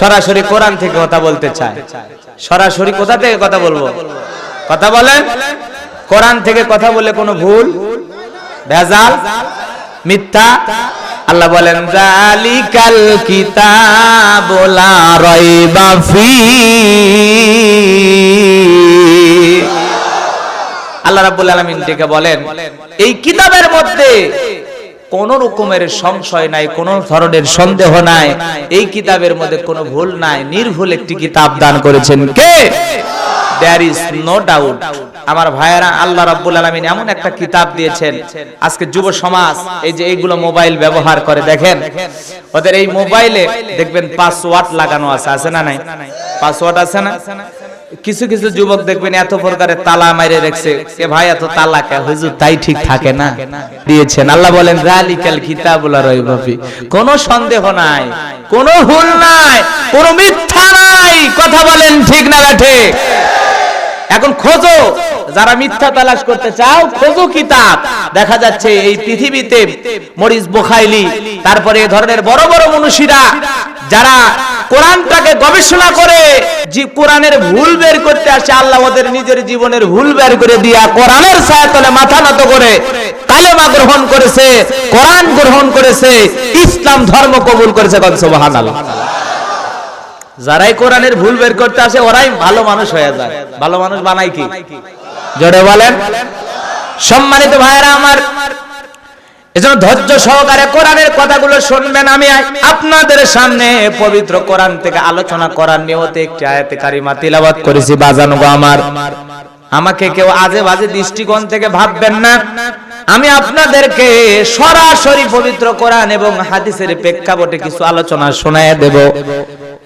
সরাসরি কোরআন থেকে কথা বলতে চায়। সরাসরি কোথা থেকে কথা বলবো? কথা বলেন। কোরআন থেকে কথা বলে কোনো ভুল, ভেজাল, মিথ্যা? আল্লাহ বলেন যালিকাল কিতাবু লা রাইবা ফীহি। আল্লাহ রাব্বুল আলামিন ডেকে বলেন এই কিতাবের মধ্যে কোন রকমের সংশয় নাই, কোন ধরনের সন্দেহ নাই, এই কিতাবের মধ্যে কোনো ভুল নাই, নির্ভুল একটি কিতাব দান করেছেন কে? There is no doubt। আমার ভাইয়েরা, আল্লাহ রাব্বুল আলামিন এমন একটা কিতাব দিয়েছেন। আজকে যুব সমাজ এই যে এইগুলো মোবাইল ব্যবহার করে, দেখেন ওদের এই মোবাইলে দেখবেন পাসওয়ার্ড লাগানো আছে, আছে না নাই? পাসওয়ার্ড আছে না? কিছু কিছু যুবক দেখবেন এত প্রকারের তালা মাইরে রেখেছে, এ ভাই এত তালা কে হুজুর? তাই ঠিক থাকে না দিয়েছেন। আল্লাহ বলেন যালিকাল কিতাবুল লা রাইবা ফি, কোনো সন্দেহ নাই, কোনো ভুল নাই, কোনো মিথ্যা নাই। কথা বলেন ঠিক না ঠিক? এখন খোঁজো, যারা মিথ্যা তালাশ করতে চাও খোঁজো কিতাব। দেখা যাচ্ছে এই পৃথিবীতে মরিস বুখাইলি, তারপরে এই ধরনের বড় বড় মনীষীরা যারা কোরআনটাকে গবেষণা করে যে কোরআনের ভুল বের করতে আসে, আল্লাহ ওদের নিজের জীবনের ভুল বের করে দিয়া কোরআনের ছায়াতলে মাথা নত করে কালেমা গ্রহণ করেছে, কোরআন গ্রহণ করেছে, ইসলাম ধর্ম কবুল করেছে। সুবহানাল্লাহ। যারাই কোরআনের ভুল বের করতে আসে ওরাই ভালো মানুষ হয়ে যায়। ভালো মানুষ বানায় কি? জোরে বলেন। সম্মানিত ভাইরা আমার, এজন্য ধৈর্য সহকারে কোরআনের কথাগুলো শুনবেন। আমি আপনাদের সামনে পবিত্র কোরআন থেকে আলোচনা করার নিয়তে একটি আয়াতে কারিমা তিলাওয়াত করেছি। বাজানো গো আমার, আমাকে কেউ আজে বাজে দৃষ্টিকোণ থেকে ভাববেন না। আমি আপনাদেরকে সরাসরি পবিত্র কোরআন এবং হাদিসের প্রেক্ষাপটে কিছু আলোচনা শোনায় দেব।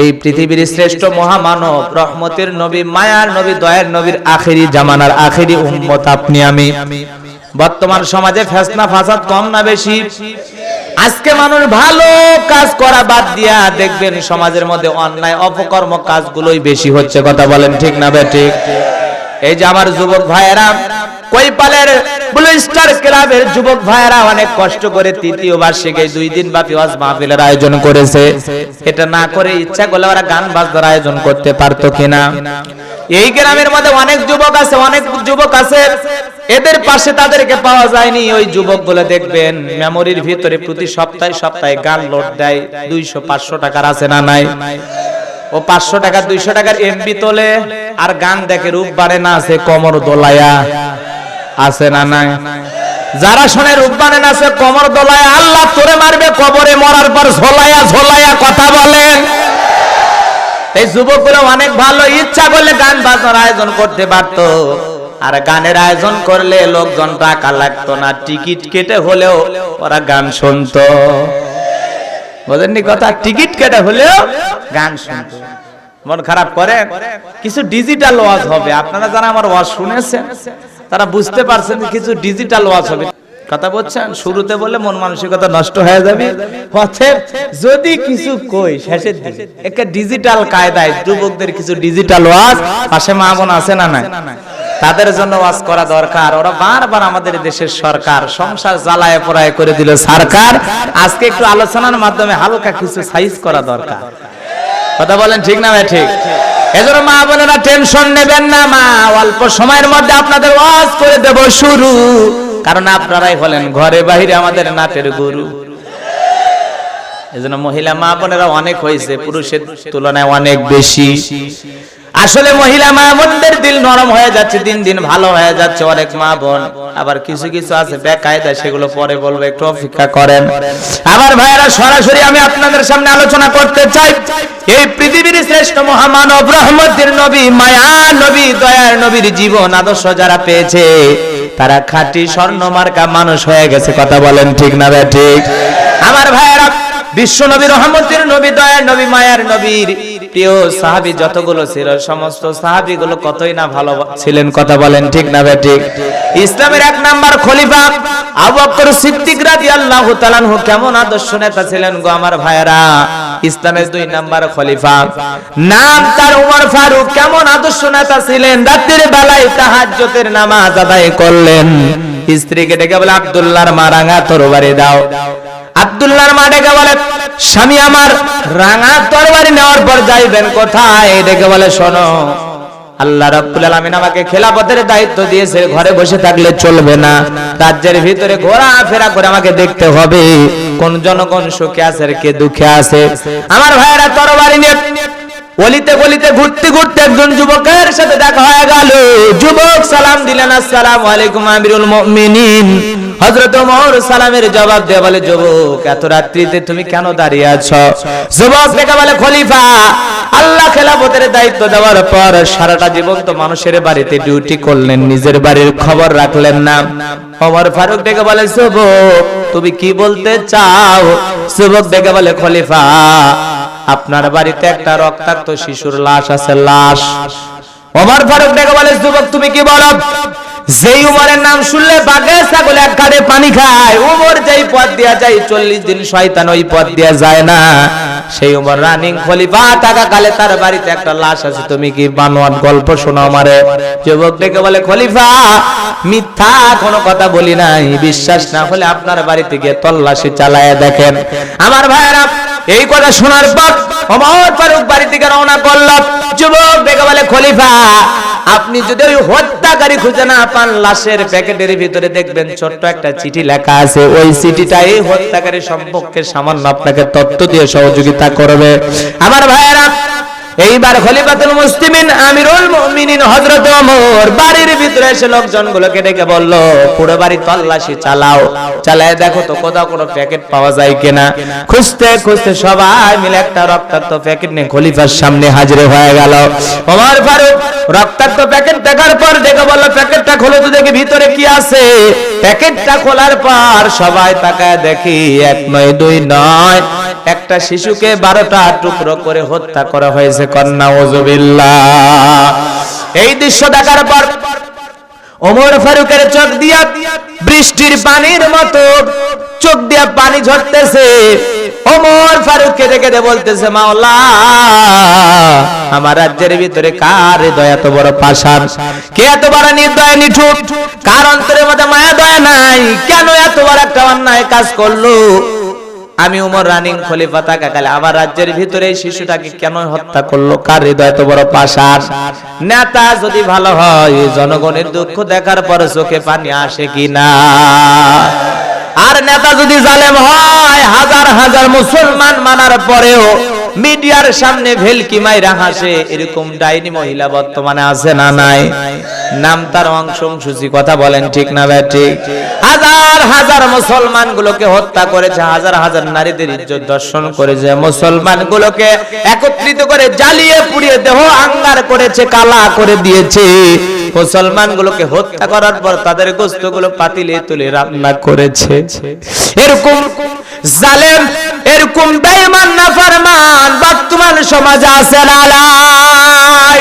এই পৃথিবীর শ্রেষ্ঠ মহামানব, রহমতের নবী, মায়ার নবী, দয়ার নবীর আখেরি জামানার আখেরি উম্মত আপনি আমি। বর্তমান সমাজে ফেসনা ফাসাদ কম না বেশি? আজকে মানুষ ভালো কাজ করা বাদ দিয়া দেখবেন সমাজের মধ্যে অন্যায় অপকর্ম কাজগুলোই বেশি হচ্ছে। কথা বলেন ঠিক না ঠিক? এই যে আমার যুবক ভাইয়েরা, কৈপালের ব্লু স্টার ক্লাবের যুবক ভাইয়েরা অনেক কষ্ট করে তৃতীয় বার্ষিকী 2 দিন ব্যাপী ওয়াজ মাহফিলের আয়োজন করেছে। এটা না করে ইচ্ছা করলে ওরা গান বাজনার আয়োজন করতে পারতো কিনা? এই গ্রামের মধ্যে অনেক যুবক আছে, অনেক যুবক আছে, এদের পাশে তাদেরকে পাওয়া যায়নি। ওই যুবকগুলো দেখবেন মেমোরির ভিতরে প্রতি সপ্তাহে সপ্তাহে গান লোড দেয়, 200-500 টাকার আছে না নাই? ও 500 টাকা 200 টাকার এমবি তোলে আর গান দেখে রূপ বাড়ে না আছে কোমর দোলায়া, আছে না নাই? যারা শুনে রূপ বাড়ে না আছে কোমর দোলায়া, আল্লাহ তোরে মারবে কবরে মরার পর ঝোলায়া ঝোলায়া। কথা বলেন। এই যুবকগুলো অনেক ভালো, ইচ্ছা করলে গান বাজনার আয়োজন করতে পারতো। আর গানের আয়োজন করলে লোকজন টাকা লাগতো না, টিকিট কেটে হলেও ওরা গান শুনতো। বুঝেননি কথা? টিকিট কেটে হলেও গান শুনতো। মন খারাপ করেন? কিছু ডিজিটাল ওয়াজ হবে। আপনারা যারা আমার ওয়াজ শুনেছেন তারা বুঝতে পারছেন কিছু ডিজিটাল ওয়াজ হবে। কথা বলছেন, শুরুতে বলে মন মানসিকতা নষ্ট হয়ে যাবে। যদি কিছু কই শেষের দিকে একটা ডিজিটাল কায়দায় যুবকদের কিছু ডিজিটাল ওয়াজ, পাশে মা বোন আছে না নাই? তাদের জন্য ওয়াজ করা দরকার। ওরা বারবার আমাদের দেশের সরকার সংসার জ্বালায় পোড়ায় করে দিল সরকার। আজকে একটু আলোচনার মাধ্যমে হালকা কিছু সাইজ করা দরকার। কথা বলেন ঠিক না ভাই ঠিক? এজন্য মা বোনেরা টেনশন নেবেন না, মা অল্প সময়ের মধ্যে আপনাদের ওয়াজ করে দেব শুরু। কারণ আপনারাই হলেন ঘরে বাহিরে আমাদের নাটের গুরু। এজন্য মহিলা মা বোনেরা অনেক হয়েছে, পুরুষের তুলনায় অনেক বেশি। আসলে মহিলা মা বোনদের দিল নরম হয়ে যাচ্ছে, দিন দিন ভালো হয়ে যাচ্ছে অনেক মা বোন। আবার কিছু কিছু আছে বেকায়দা, সেগুলো পরে বলবো, একটু অপেক্ষা করেন। আমার ভাইয়েরা, সরাসরি আমি আপনাদের সামনে আলোচনা করতে চাই এই পৃথিবীর শ্রেষ্ঠ মহামানব, রহমতের নবী, মায়ার নবী, দয়ার নবীর জীবন আদর্শ যারা পেয়েছে তারা খাঁটি স্বর্ণমার্কা মানুষ হয়ে গেছে। কথা বলেন ঠিক না ঠিক? আমার ভাইয়েরা, বিশ্ব নবী, রহমতের নবী, দয়ার নবী, মায়ার নবীর প্রিয় সাহাবী যতগুলো ছিল সমস্ত সাহাবীগুলো কতই না ভালো ছিলেন। কথা বলেন ঠিক না ঠিক? ইসলামের 1 নাম্বার খলিফা আবু বকর সিদ্দিক রাদিয়াল্লাহু তাআলা আনহু কেমন আদর্শ নেতা ছিলেন গো আমার ভাইয়েরা। ইসলামের 2 নাম্বার খলিফা নাম তার উমর ফারুক, কেমন আদর্শ নেতা ছিলেন। রাতের বেলায় তাহাজ্জুদের নামাজ আদায় করলেন, স্ত্রীকে ডেকে বলে আব্দুল্লাহর মা রাঙা তরবারি দাও। আব্দুল্লাহর মা ডেকে বলে স্বামী আমার রাঙা তরবারি নেওয়ার পর যাইবেন কোথায়? ডেকে বলে শোনো, আল্লাহ রাব্বুল আলামিন আমাকে খেলাফতের দায়িত্ব দিয়েছে, ঘরে বসে থাকলে চলবে না, রাজ্যের ভিতরে ঘোরাফেরা করে আমাকে দেখতে হবে কোন জনগণ সুখে আছে আর কে দুঃখে আছে। আমার ভাইয়েরা তরবারি নিয়ে গলিতে গলিতে ঘুরতে ঘুরতে একজন যুবকের সাথে দেখা হয়ে গেল। যুবক সালাম দিলেন, আসসালামু আলাইকুম আমিরুল মুমিনিন। হযরত ওমর সালামের জবাব দিয়ে বলে, যুবক এত রাত্রিতে তুমি কেন দাঁড়িয়ে আছো? যুবক ডেকে বলে, খলিফা আল্লাহ খেলাফতের দায়িত্ব দেওয়ার পর সারাটা জীবন তো মানুষের বাড়িতে ডিউটি করলেন, নিজের বাড়ির খবর রাখলেন না। ওমর ফারুক ডেকে বলে, যুবক তুমি কি বলতে চাও? যুবক ডেকে বলে, খলিফা আপনার বাড়িতে একটা রক্তাক্ত শিশুর লাশ আছে, লাশ। ওমর ফারুক ডেকে বলে, যুবক তুমি কি বলো? যেই উমরের নাম শুনলে বাঘে ছাগল এক ঘাটে পানি খায়, উমর যেই পথ দিয়া যায় 40 দিন শয়তান ওই পথ দিয়া যায় না, সেই উমর রানিং খলিফা থাকাকালে তার বাড়িতে একটা লাশ আছে, তুমি কি বানোয়াট গল্প শোনাও আমারে? যুবক ডেকে বলে, খলিফা মিথ্যা কোনো কথা বলি নাই, বিশ্বাস না হলে আপনার বাড়িতে গিয়ে তল্লাশি চালায়া দেখেন। আমার ভাইয়েরা এই কথা শোনার পর ওমর ফারুক বাড়ি থেকে রওনা করল। যুবক ডেকে বলে, খলিফা আপনি যদি ওই হত্যাকারী খুঁজে না পান, লাশের প্যাকেটের ভিতরে দেখবেন ছোট্ট একটা চিঠি লেখা আছে, ওই চিঠিটা এই হত্যাকারী সম্পর্কে সামান্য আপনাকে তথ্য দিয়ে সহযোগিতা করবে। আমার ভাইয়েরা এইবার খলিফাতুল মুসলিমিন আমিরুল মুমিনিন হযরত ওমর বাড়ির ভিতরে এসে লোকজনগুলোকে ডেকে বলল, পুরো বাড়ি তল্লাশি চালাও, চালায় দেখো তো কোথাও কোনো প্যাকেট পাওয়া যায় কিনা। খুঁজতে খুঁজতে সবাই মিলে একটা রক্তাক্ত প্যাকেট নিয়ে খলিফার সামনে হাজির হয়ে গেল। ওমর ফারুক রক্তাক্ত প্যাকেট দেখার পর ডেকে বলল, প্যাকেটটা খোলো তো দেখি ভিতরে কি আছে। প্যাকেটটা খোলার পর সবাই তাকায় দেখি এক নয় দুই নয়, একটা শিশুকে 12টা টুকরো করে হত্যা করা হয়েছে। কন্না ওযুবিল্লাহ। এই দৃশ্য দেখার পর ওমর ফারুকের চোখ দিয়া বৃষ্টির পানির মতো চোখ দিয়া পানি ঝরতেছে। ওমর ফারুককে দেখে বলতেছে, মাওলা আমার রাজ্যের ভিতরে কার হৃদয় এত বড় পাষাণ, কে এত বড় নির্দয় নিঠুর, কার অন্তরের মধ্যে মায়া দয়া নাই, কেন এত বড় একটা অন্যায় কাজ করলো? আমি উমর রানিং খলিফা থাকাকালে আমার রাজ্যের ভিতরে এই শিশুটাকে কেন হত্যা করলো? কার হৃদয় এত বড় পাষাণ? নেতা যদি ভালো হয়, জনগণের দুঃখ দেখার পর চোখে পানি আসে কিনা? আর নেতা যদি জালেম হয়, হাজার হাজার মুসলমান মানার পরেও মিডিয়ার সামনে ভেলকি মাইরা হাসে, এরকম ডাইনি মহিলা বর্তমানে আছে না নাই? নাম তার অংশসূচি, কথা বলেন ঠিক না ঠিক? হাজার হাজার মুসলমান গুলোকে হত্যা করেছে, হাজার হাজার নারীদের ইজ্জত দর্শন করেছে, মুসলমান গুলোকে একত্রিত করে জ্বালিয়ে পুড়িয়ে দেহ আঙ্গার করেছে, কালা করে দিয়েছে। মুসলমান গুলোকে হত্যা করার পর তাদের গোশত গুলো পাতিলে তুলে রান্না করেছে। এরকম জালেম, এরকম বেঈমান নাফরমান বর্তমান সমাজে আছে না নাই?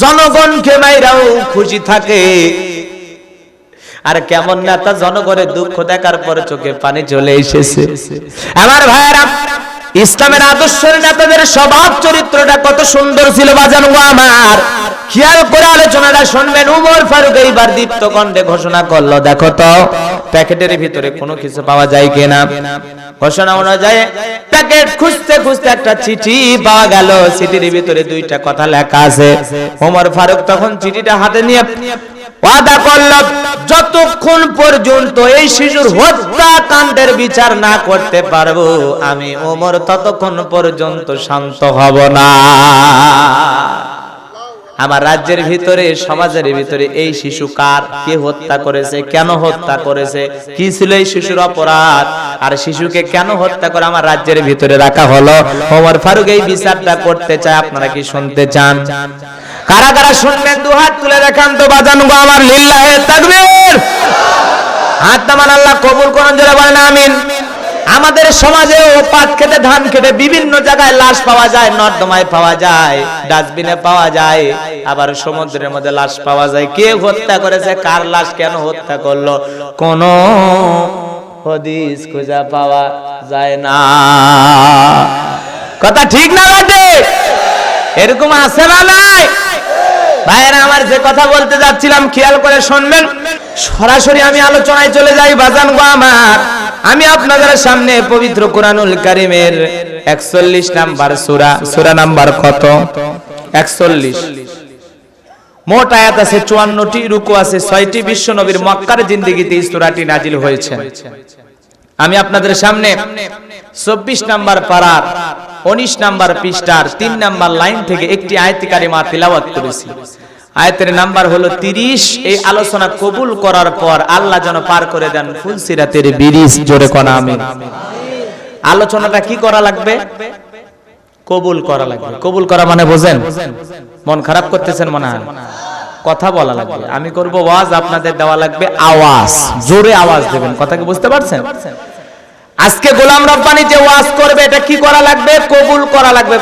জনগণকে মাইরাও খুশি থাকে। আর কেমন নেতা, জনগণের দুঃখ দেখার পরে চোখে পানি চলে এসেছে। আমার ভাইয়েরা, ইসলামের আদর্শের নেতাদের স্বভাব চরিত্রটা কত সুন্দর ছিল বাজান গো আমার। খেয়াল করে আলোচনাটা শুনবেন। উমর ফারুক এইবার দীপ্ত কণ্ঠে ঘোষণা করলো, দেখো তো প্যাকেটের ভিতরে কোনো কিছু পাওয়া যায় কিনা। ঘোষণা অনুযায়ী প্যাকেট খুঁজতে খুঁজতে একটা চিঠি পাওয়া গেল। চিঠির ভিতরে 2টা কথা লেখা আছে। উমর ফারুক তখন চিঠিটা হাতে নিয়ে ওয়াদা করল, যতক্ষণ পর্যন্ত এই শিশুর হত্যাকাণ্ডের বিচার না করতে পারবো আমি ওমর, ততক্ষণ পর্যন্ত শান্ত হব না। আমার রাজ্যের ভিতরে, সমাজের ভিতরে এই শিশু কার, কে হত্যা করেছে, কেন হত্যা করেছে, কি ছিল এই শিশুর অপরাধ, আর শিশুকে কেন হত্যা করে আমার রাজ্যের ভিতরে রাখা হলো, ওমর ফারুক এই বিচারটা করতে চায়। আপনারা কি শুনতে চান? কারা কারা শুনবেন? 2 হাত তুলে দেখান তো বাজান গো আমার। লিল্লাহে তাকবীর। হাত নামান, আল্লাহ কবুল করুন, যারা বলেন আমিন। আমাদের সমাজে পাট খেতে, ধান খেতে বিভিন্ন জায়গায় লাশ পাওয়া যায়, নর্দমায় পাওয়া যায়, ডাস্টবিনে পাওয়া যায়, আবার সমুদ্রের মধ্যে লাশ পাওয়া যায়। কে হত্যা করেছে, কার লাশ, কেন হত্যা করলো, কোন হাদিস খুঁজে পাওয়া যায় না। কথা ঠিক না ঠিক? এরকম আছে না নাই? ভাইয়েরা আমার, যে কথা বলতে যাচ্ছিলাম খেয়াল করে শুনবেন। সরাসরি আমি আলোচনায় চলে যাই বাজান গো আমার। আমি আপনাদের সামনে পবিত্র কোরআনুল কারীমের 41 নাম্বার সূরা, সূরা নাম্বার কত? 41। মোট আয়াত আছে 54টি, রুকু আছে 6টি। বিশ্ব নবীর মক্কার জিন্দেগিতে এই সূরাটি নাজিল হয়েছে। আমি আপনাদের সামনে 24 নাম্বার পারার 19 নাম্বার পৃষ্ঠার 3 নাম্বার লাইন থেকে একটি আয়াত কারিমা তিলাওয়াত করেছি। আয়াতের নাম্বার হলো 30। এই আলোচনা কবুল করার পর আল্লাহ যেন পার করে দেন ফুলসিরাতের ব্রিজ। জোরে কোন আমিন। আলোচনাটা কি করা লাগবে? কবুল করা লাগবে। কবুল করা মানে বোঝেন? মন খারাপ করতেছেন মনে হয়? কথা বলা লাগবে। আমি করব ওয়াজ, আপনাদের দেওয়া লাগবে আওয়াজ, জোরে আওয়াজ দেবেন। কথা কি বুঝতে পারছেন? আজকে গোলাম রব্বানী যে ওয়াজ করবে এটা কি করা লাগবে? কবুল করা লাগবে।